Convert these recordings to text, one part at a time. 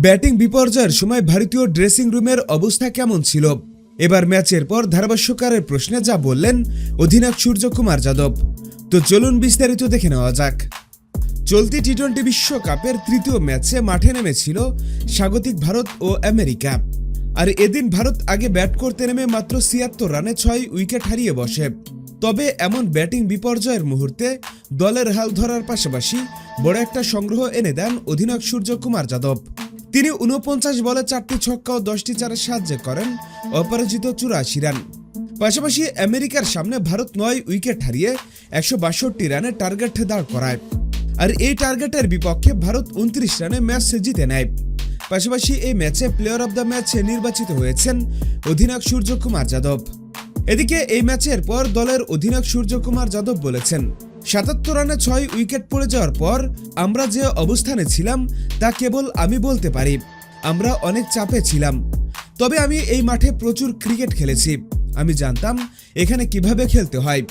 Batting বিপর্যয়ের সময় ভারতীয় ড্রেসিং রুমের অবস্থা কেমন ছিল? এবার ম্যাচের পর ধারাভাষ্যকারের প্রশ্নে যা বললেন অধিনায়ক সূর্যকুমার যাদব। তো চলুন বিস্তারিত দেখে নেওয়া যাক। চলতি টি-20 বিশ্বকাপের তৃতীয় ম্যাচে মাঠে নেমেছিল স্বাগতিক ভারত ও আমেরিকা। আর এদিন ভারত আগে ব্যাট করতে নেমে মাত্র ৭৬ রানে ৬ উইকেট হারিয়ে বসে। তবে এমন ব্যাটিং বিপর্যয়ের মুহূর্তে দলের হাল ধরার পাশাপাশি বড় একটা সংগ্রহ এনে দেন অধিনায়ক সূর্যকুমার যাদব। তিনি ৪৯ বলে ৪টি ছক্কা ও 10টি চারের সাহায্য করেন অপরাজিত ৮৪ রান। পাশাপাশি আমেরিকার সামনে ভারত ৯ উইকেট হারিয়ে ১৬২ রানে টার্গেট দাঁড় করায়। আর এই টার্গেটের বিপক্ষে ভারত ২৯ রানে ম্যাচ জিতে নেয়। পাশাপাশি এই ম্যাচে প্লেয়ার অব দ্য ম্যাচ নির্বাচিত হয়েছেন অধিনায়ক সূর্যকুমার যাদব। এদিকে এই ম্যাচের পর দলের অধিনায়ক সূর্যকুমার যাদব বলেছেন, ৭৭ রানে ৬ উইকেট পড়ে যাওয়ার পর আমরা যে অবস্থানে ছিলাম তা কেবল আমি বলতে পারি। আমরা অনেক চাপে ছিলাম। তবে আমি এই মাঠে প্রচুর ক্রিকেট খেলেছি, আমি জানতাম এখানে কিভাবে খেলতে হয়।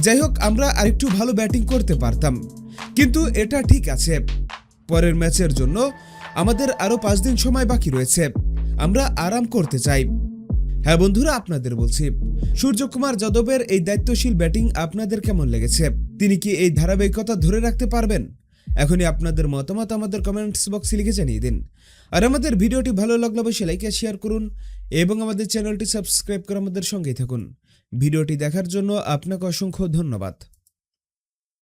যাই হোক, আমরা আরেকটু ভালো ব্যাটিং করতে পারতাম, কিন্তু এটা ঠিক আছে। পরের ম্যাচের জন্য আমাদের আরও ৫ দিন সময় বাকি রয়েছে, আমরা আরাম করতে চাই। হ্যাঁ বন্ধুরা, আপনাদের বলছি, সূর্যকুমার যাদবের এই দায়িত্বশীল ব্যাটিং আপনাদের কেমন লেগেছে? তিনি কি এই ধারাবাহিকতা ধরে রাখতে পারবেন? এখনই আপনাদের মতামত আমাদের কমেন্টস বক্সে লিখে জানিয়ে দিন। আর আমাদের ভিডিওটি ভালো লাগলে অবশ্যই লাইক আর শেয়ার করুন এবং আমাদের চ্যানেলটি সাবস্ক্রাইব করে আমাদের সঙ্গেই থাকুন। ভিডিওটি দেখার জন্য আপনাকে অসংখ্য ধন্যবাদ।